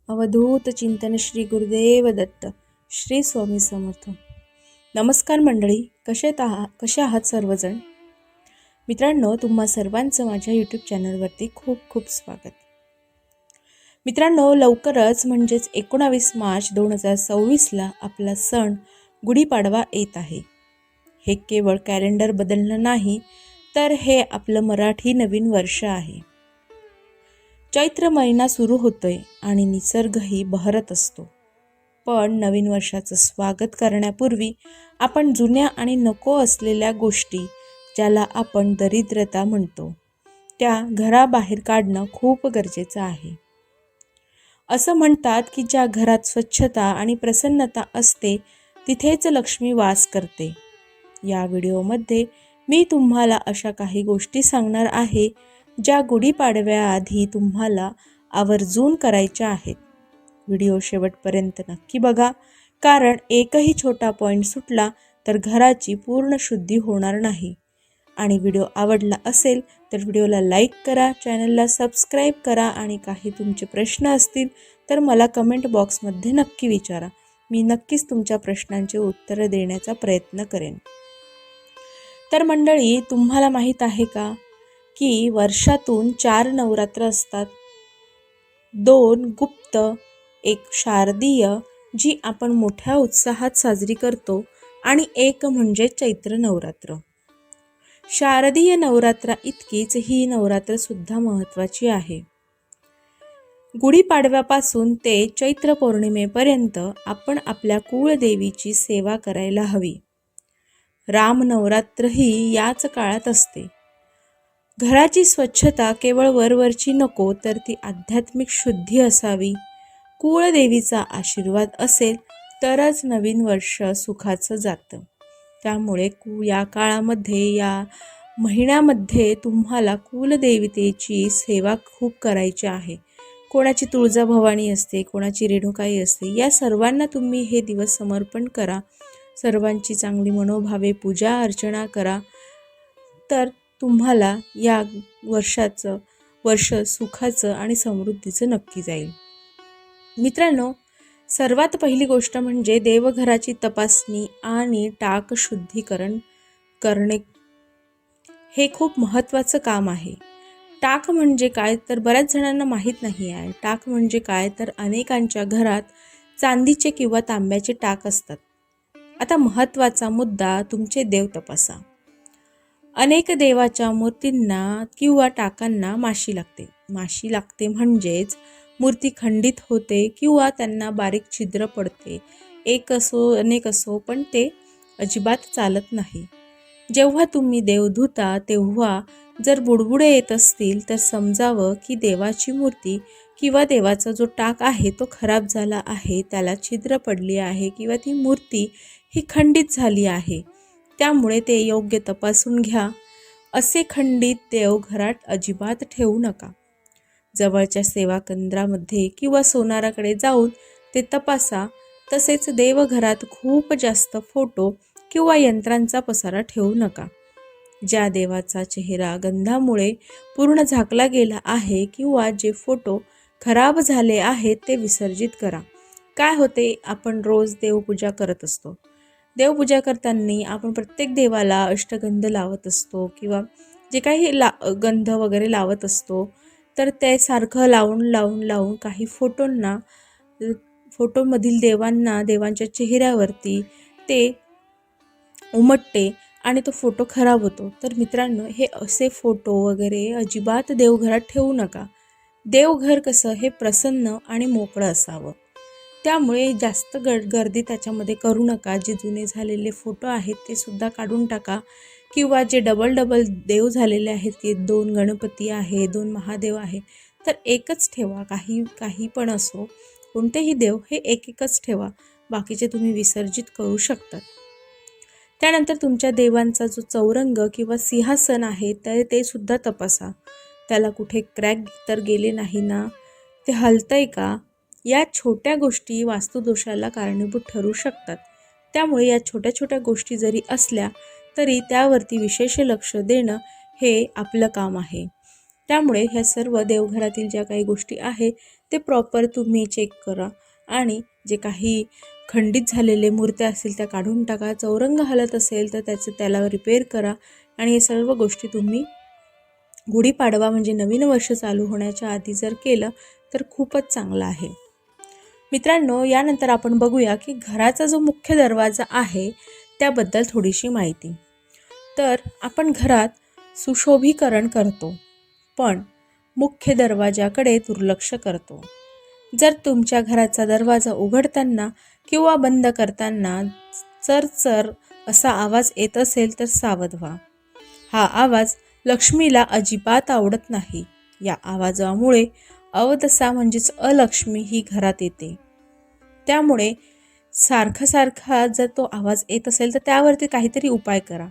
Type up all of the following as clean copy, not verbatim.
अवधूत चिंतन श्री गुरुदेव दत्त श्री स्वामी समर्थ. नमस्कार मंडळी, कसे आहात सर्वजण. मित्रांनो, तुम्हा सर्वांचं माझ्या यूट्यूब चॅनलवरती खूप खूप स्वागत. मित्रांनो, लवकरच म्हणजेच 19 मार्च 2026ला आपला सण गुढीपाडवा येत आहे. हे केवळ कॅलेंडर बदलणं नाही, तर हे आपलं मराठी नवीन वर्ष आहे. चैत्र महिना सुरू होतोय आणि निसर्गही बहरत असतो. पण नवीन वर्षाचं स्वागत करण्यापूर्वी आपण जुन्या आणि नको असलेल्या गोष्टी, ज्याला आपण दरिद्रता म्हणतो, त्या घराबाहेर काढणं खूप गरजेचं आहे. असं म्हणतात की ज्या घरात स्वच्छता आणि प्रसन्नता असते तिथेच लक्ष्मी वास करते. या व्हिडिओमध्ये मी तुम्हाला अशा काही गोष्टी सांगणार आहे ज्या गुढीपाडव्याआधी तुम्हाला आवर्जून करायच्या आहेत. व्हिडिओ शेवटपर्यंत नक्की बघा, कारण एकही छोटा पॉईंट सुटला तर घराची पूर्ण शुद्धी होणार नाही. आणि व्हिडिओ आवडला असेल तर व्हिडिओला लाईक करा, चॅनलला सबस्क्राईब करा आणि काही तुमचे प्रश्न असतील तर मला कमेंट बॉक्समध्ये नक्की विचारा. मी नक्कीच तुमच्या प्रश्नांचे उत्तर देण्याचा प्रयत्न करेन. तर मंडळी, तुम्हाला माहीत आहे का की वर्षातून 4 नवरात्र असतात. 2 गुप्त, 1 शारदीय जी आपण मोठ्या उत्साहात साजरी करतो आणि 1 म्हणजे चैत्र नवरात्र. शारदीय नवरात्रा इतकीच ही नवरात्र सुद्धा महत्त्वाची आहे. गुढीपाडव्यापासून ते चैत्र पौर्णिमेपर्यंत आपण आपल्या कुळदेवीची सेवा करायला हवी. राम नवरात्रही याच काळात असते. घराची स्वच्छता केवळ वरवरची नको, तर ती आध्यात्मिक शुद्धी असावी. कुळदेवीचा आशीर्वाद असेल तरच नवीन वर्ष सुखाचं जातं. त्यामुळे या काळामध्ये, या महिन्यामध्ये तुम्हाला कुलदेवतेची सेवा खूप करायची आहे. कोणाची तुळजाभवानी असते, कोणाची रेणुकाई असते. या सर्वांना तुम्ही हे दिवस समर्पण करा. सर्वांची चांगली मनोभावे पूजा अर्चना करा, तर तुम्हाला या वर्ष सुखाचं आणि समृद्धीचं नक्की जाईल. मित्रांनो, सर्वात पहिली गोष्ट म्हणजे देवघराची तपासणी आणि टाक शुद्धीकरण करणे. हे खूप महत्त्वाचं काम आहे. टाक म्हणजे काय तर बऱ्याच जणांना माहीत नाही आहे. टाक म्हणजे काय तर अनेकांच्या घरात चांदीचे किंवा तांब्याचे टाक असतात. आता महत्त्वाचा मुद्दा, तुमचे देव तपासा. अनेक देवाच्या मूर्तींना किंवा टाकांना माशी लागते म्हणजेच मूर्ती खंडित होते किंवा त्यांना बारीक छिद्र पडते. एक असो अनेक असो, पण ते अजिबात चालत नाही. जेव्हा तुम्ही देव धुता तेव्हा जर बुडबुडे येत असतील तर समजावं की देवाची मूर्ती किंवा देवाचा जो टाक आहे तो खराब झाला आहे, त्याला छिद्र पडली आहे किंवा ती मूर्ती ही खंडित झाली आहे. त्यामुळे ते योग्य तपासून घ्या. असे खंडित देव घरात अजिबात ठेवू नका. जवळच्या सेवा केंद्रामध्ये किंवा सोनाराकडे जाऊन ते तपासा. तसेच देवघरात खूप जास्त फोटो किंवा यंत्रांचा पसारा ठेवू नका. ज्या देवाचा चेहरा गंधामुळे पूर्ण झाकला गेला आहे किंवा जे फोटो खराब झाले आहेत ते विसर्जित करा. काय होते, आपण रोज देवपूजा करत असतो. देवपूजा करताना आपण प्रत्येक देवाला अष्टगंध लावत असतो किंवा जे काही गंध वगैरे लावत असतो, तर ते सारखं लावून काही फोटोमधील देवांच्या चेहऱ्यावरती ते उमटते आणि तो फोटो खराब होतो. तर मित्रांनो, हे असे फोटो वगैरे अजिबात देवघरात ठेवू नका. देवघर कसं हे प्रसन्न आणि मोकळं असावं. त्यामुळे जास्त गर्दी त्याच्यामध्ये करू नका. जे जुने झालेले फोटो आहेत ते सुद्धा काढून टाका किंवा जे डबल देव झालेले आहेत, की 2 गणपती आहे, 2 महादेव आहे, तर एकच ठेवा. काही पण असो, कोणतेही देव हे एकच ठेवा. बाकीचे तुम्ही विसर्जित करू शकतात. त्यानंतर तुमच्या देवांचा जो चौरंग किंवा सिंहासन आहे तर ते सुद्धा तपासा. त्याला कुठे क्रॅक तर गेले नाही ना, ते हलतंय का? या छोट्या गोष्टी वास्तुदोषाला कारणीभूत ठरू शकतात. त्यामुळे या छोट्या छोट्या गोष्टी जरी असल्या तरी त्यावरती विशेष लक्ष देणं हे आपलं काम आहे. त्यामुळे ह्या सर्व देवघरातील ज्या काही गोष्टी आहे ते प्रॉपर तुम्ही चेक करा आणि जे काही खंडित झालेले मूर्त्या असतील त्या काढून टाका. चौरंग हलत असेल तर त्याला रिपेअर करा आणि हे सर्व गोष्टी तुम्ही गुढीपाडवा म्हणजे नवीन वर्ष चालू होण्याच्या आधी जर केलं तर खूपच चांगलं आहे. मित्रांनो, यानंतर आपण बघूया की घराचा जो मुख्य दरवाजा आहे त्याबद्दल थोडीशी माहिती. तर आपण घरात सुशोभीकरण करतो पण मुख्य दरवाजाकडे दुर्लक्ष करतो. जर तुमच्या घराचा दरवाजा उघडताना किंवा बंद करताना चरचर असा आवाज येत असेल तर सावध व्हा. हा आवाज लक्ष्मीला अजिबात आवडत नाही. या आवाजामुळे अवदसा म्हणजेच अलक्ष्मी ही घरात येते. त्यामुळे सारखा जर तो आवाज येत असेल तर त्यावरती काहीतरी उपाय करा.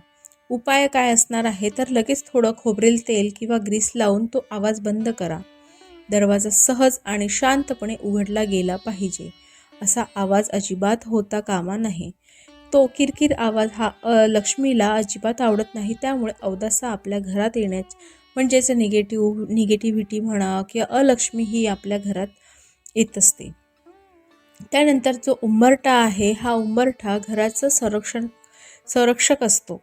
उपाय काय असणार आहे तर लगेच थोडं खोबरेल तेल किंवा ग्रीस लावून तो आवाज बंद करा. दरवाजा सहज आणि शांतपणे उघडला गेला पाहिजे. असा आवाज अजिबात होता कामा नये. तो किरकिर आवाज हा लक्ष्मीला अजिबात आवडत नाही. त्यामुळे अवदसा आपल्या घरात येण्याच म्हणजेच निगेटिव्हिटी म्हणा किंवा अलक्ष्मी ही आपल्या घरात येत असते. त्यानंतर जो उंबरठा आहे हा उंबरठा घराचं संरक्षक असतो.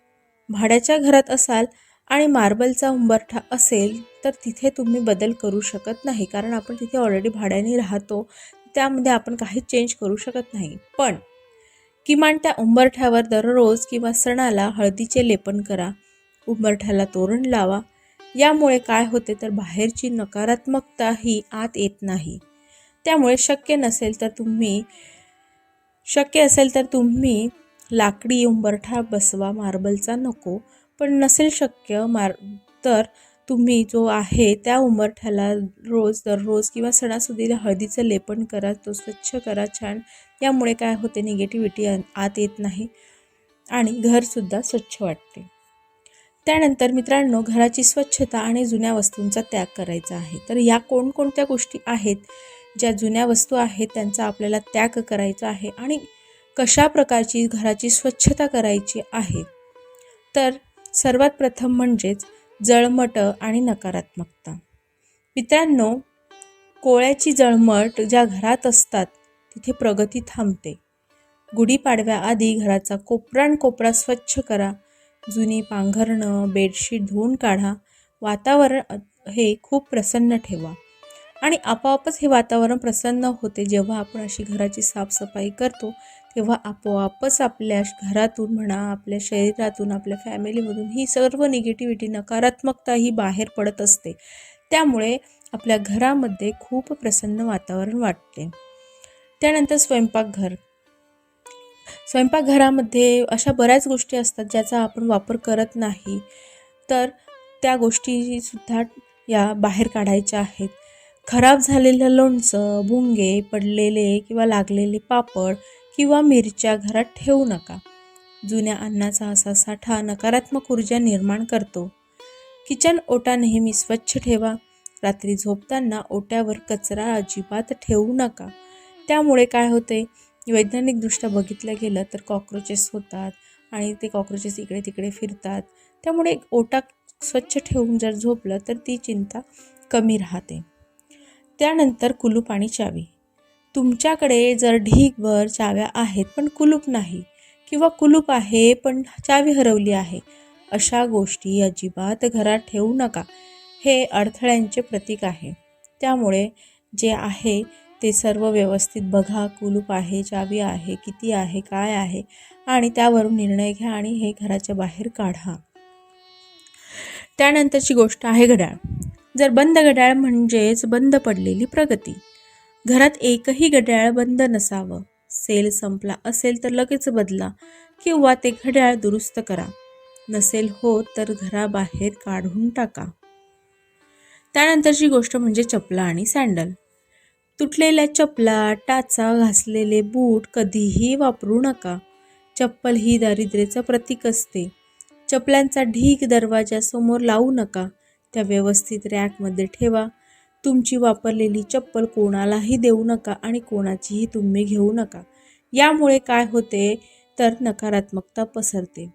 भाड्याच्या घरात असाल आणि मार्बलचा उंबरठा असेल तर तिथे तुम्ही बदल करू शकत नाही, कारण आपण तिथे ऑलरेडी भाड्याने राहतो. त्यामध्ये आपण काही चेंज करू शकत नाही. पण किमान त्या उंबरठ्यावर दररोज किंवा सणाला हळदीचे लेपन करा. उंबरठ्याला तोरण लावा. यामुळे काय होते तर बाहेरची नकारात्मकता ही आत येत नाही. त्यामुळे शक्य असेल तर तुम्ही लाकडी उंबरठा बसवा, मार्बलचा नको. पण नसेल शक्य तर तुम्ही जो आहे त्या उंबरठ्याला दररोज किंवा सणासुदीला हळदीचं लेपन करा. तो स्वच्छ करा छान. यामुळे काय होते निगेटिव्हिटी आत येत नाही आणि घरसुद्धा स्वच्छ वाटते. त्यानंतर मित्रांनो, घराची स्वच्छता आणि जुन्या वस्तूंचा त्याग करायचा आहे. तर या कोणकोणत्या गोष्टी आहेत ज्या जुन्या वस्तू आहेत त्यांचा आपल्याला त्याग करायचा आहे आणि कशा प्रकारची घराची स्वच्छता करायची आहे. तर सर्वात प्रथम म्हणजेच जळमट आणि नकारात्मकता. मित्रांनो, कोळ्याची जळमट ज्या घरात असतात तिथे प्रगती थांबते. गुढीपाडव्याआधी घराचा कोपरा स्वच्छ करा. जुनी पांघरणं, बेडशीट धुवून काढा. वातावरण हे खूप प्रसन्न ठेवा आणि आपोआपच हे वातावरण प्रसन्न होते. जेव्हा आपण अशी घराची साफसफाई करतो तेव्हा आपोआपच आपल्या घरातून म्हणा, आपल्या शरीरातून, आपल्या फॅमिलीमधून ही सर्व निगेटिव्हिटी, नकारात्मकता ही बाहेर पडत असते. त्यामुळे आपल्या घरामध्ये खूप प्रसन्न वातावरण वाटते. त्यानंतर स्वयंपाकघरामध्ये अशा बऱ्याच गोष्टी असतात ज्याचा आपण वापर करत नाही, तर त्या गोष्टीसुद्धा या बाहेर काढायच्या आहेत. खराब झालेलं लोणचं, भुंगे, पडलेले किंवा लागलेले पापड किंवा मिरच्या घरात ठेवू नका. जुन्या अन्नाचा असा साठा नकारात्मक ऊर्जा निर्माण करतो. किचन ओटा नेहमी स्वच्छ ठेवा. रात्री झोपताना ओट्यावर कचरा अजिबात ठेवू नका. त्यामुळे काय होते, वैज्ञानिकदृष्ट्या बघितलं गेलं तर कॉक्रोचेस होतात आणि ते कॉक्रोचेस इकडे तिकडे फिरतात. त्यामुळे ओटा स्वच्छ ठेवून जर झोपलं तर ती चिंता कमी राहते. त्यानंतर कुलूप आणि चावी. तुमच्याकडे जर ढीगभर चाव्या आहेत पण कुलूप नाही, किंवा कुलूप आहे पण चावी हरवली आहे, अशा गोष्टी अजिबात घरात ठेवू नका. हे अडथळ्यांचे प्रतीक आहे. त्यामुळे जे आहे ते सर्व व्यवस्थित बघा. कुलूप आहे, चावी आहे, किती आहे, काय आहे आणि त्यावरून निर्णय घ्या आणि हे घराच्या बाहेर काढा. त्यानंतरची गोष्ट आहे घड्याळ. जर बंद घड्याळ म्हणजेच बंद पडलेली प्रगती. घरात एकही घड्याळ बंद नसावं. सेल संपला असेल तर लगेच बदला किंवा ते घड्याळ दुरुस्त करा. नसेल होत तर घराबाहेर काढून टाका. त्यानंतरची गोष्ट म्हणजे चपला आणि सँडल. तुटलेल्या चपला, टाचा, घासलेले बूट कधीही वापरू नका. चप्पल ही दारिद्र्याचं प्रतीक असते. चपलांचा ढीग दरवाजासमोर लावू नका. त्या व्यवस्थित रॅकमध्ये ठेवा. तुमची वापरलेली चप्पल कोणालाही देऊ नका आणि कोणाचीही तुम्ही घेऊ नका. यामुळे काय होते तर नकारात्मकता पसरते.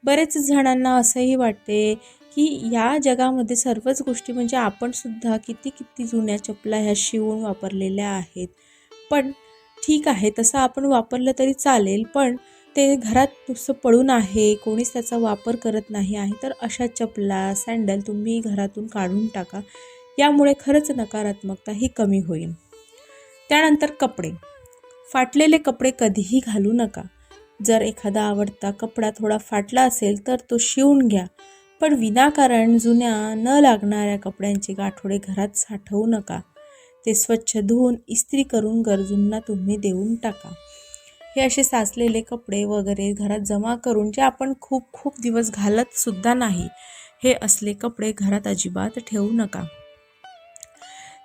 बरेच जणांना असंही वाटते की या जगामध्ये सर्वच गोष्टी म्हणजे आपण सुद्धा किती किती जुन्या चपला ह्या शिवून वापरलेल्या आहेत. पण ठीक आहे, तसं आपण वापरलं तरी चालेल, पण ते घरात नुसतं पडून आहे, कोणीच त्याचा वापर करत नाही आहे, तर अशा चपला, सँडल तुम्ही घरातून काढून टाका. यामुळे खरंच नकारात्मकता ही कमी होईल. त्यानंतर कपडे. फाटलेले कपडे कधीही घालू नका. जर एखादा आवडता कपडा थोडा फाटला असेल तर तो शिवून घ्या. पण विनाकारण जुन्या न लागणाऱ्या कपड्यांचे गाठोडे घरात साठवू नका. ते स्वच्छ धुवून इस्त्री करून गरजूंना तुम्ही देऊन टाका. हे असे साचलेले कपडे वगैरे घरात जमा करून जे आपण खूप खूप दिवस घालत सुद्धा नाही, हे असले कपडे घरात अजिबात ठेवू नका.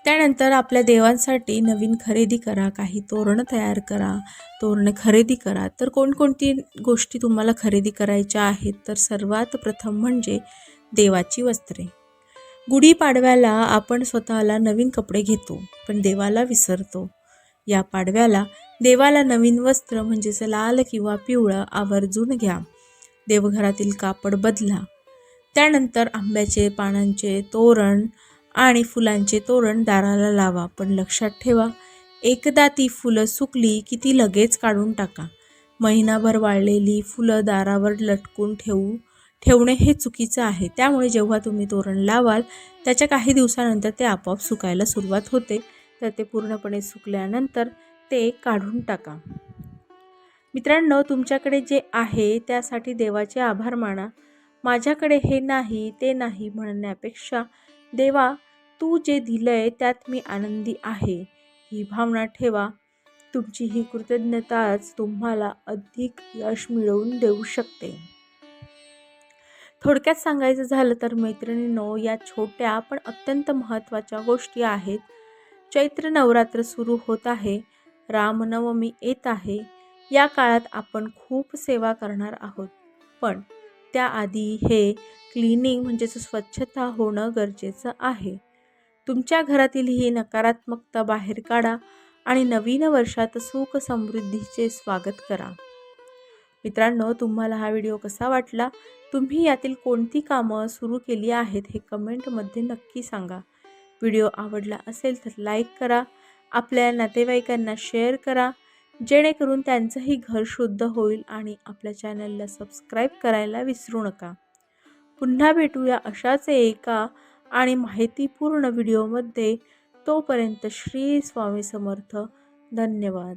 त्यानंतर आपल्या देवांसाठी नवीन खरेदी करा, काही तोरणं तयार करा, तोरणं खरेदी करा. तर कोणकोणती गोष्टी तुम्हाला खरेदी करायच्या आहेत, तर सर्वात प्रथम म्हणजे देवाची वस्त्रे. गुढीपाडव्याला आपण स्वतःला नवीन कपडे घेतो, पण देवाला विसरतो. या पाडव्याला देवाला नवीन वस्त्र म्हणजेच लाल किंवा पिवळं आवर्जून घ्या. देवघरातील कापड बदला. त्यानंतर आंब्याचे पानांचे तोरण आणि फुलांचे तोरण दाराला लावा. पण लक्षात ठेवा, एकदा ती फुलं सुकली की ती लगेच काढून टाका. महिनाभर वाळलेली फुलं दारावर लटकून ठेवणे हे चुकीचं आहे. त्यामुळे जेव्हा तुम्ही तोरण लावाल त्याच्या काही दिवसानंतर ते आपोआप सुकायला सुरुवात होते. तर ते पूर्णपणे सुकल्यानंतर ते काढून टाका. मित्रांनो, तुमच्याकडे जे आहे त्यासाठी देवाचे आभार माना. माझ्याकडे हे नाही, ते नाही म्हणण्यापेक्षा देवा, तू जे दिलंय त्यात मी आनंदी आहे, ही भावना ठेवा. तुमची ही कृतज्ञताच तुम्हाला अधिक यश मिळवून देऊ शकते. थोडक्यात सांगायचं झालं तर मैत्रिणींनो, या छोट्या पण अत्यंत महत्त्वाच्या गोष्टी आहेत. चैत्र नवरात्र सुरू होत आहे, रामनवमी येत आहे. या काळात आपण खूप सेवा करणार आहोत, पण त्याआधी हे क्लिनिंग म्हणजेच स्वच्छता होणं गरजेचं आहे. तुमच्या घरातील ही नकारात्मकता बाहेर काढा आणि नवीन वर्षात सुख समृद्धीचे स्वागत करा. मित्रांनो, तुम्हाला हा व्हिडिओ कसा वाटला? तुम्ही यातील कोणती कामं सुरू केली आहेत हे कमेंटमध्ये नक्की सांगा. व्हिडिओ आवडला असेल तर लाईक करा, आपल्या नातेवाईकांना शेअर करा, जेणेकरून त्यांचंही घर शुद्ध होईल. आणि आपल्या चॅनलला सबस्क्राईब करायला विसरू नका. पुन्हा भेटूया अशाच एका आणि माहितीपूर्ण व्हिडिओमध्ये. तोपर्यंत श्री स्वामी समर्थ. धन्यवाद.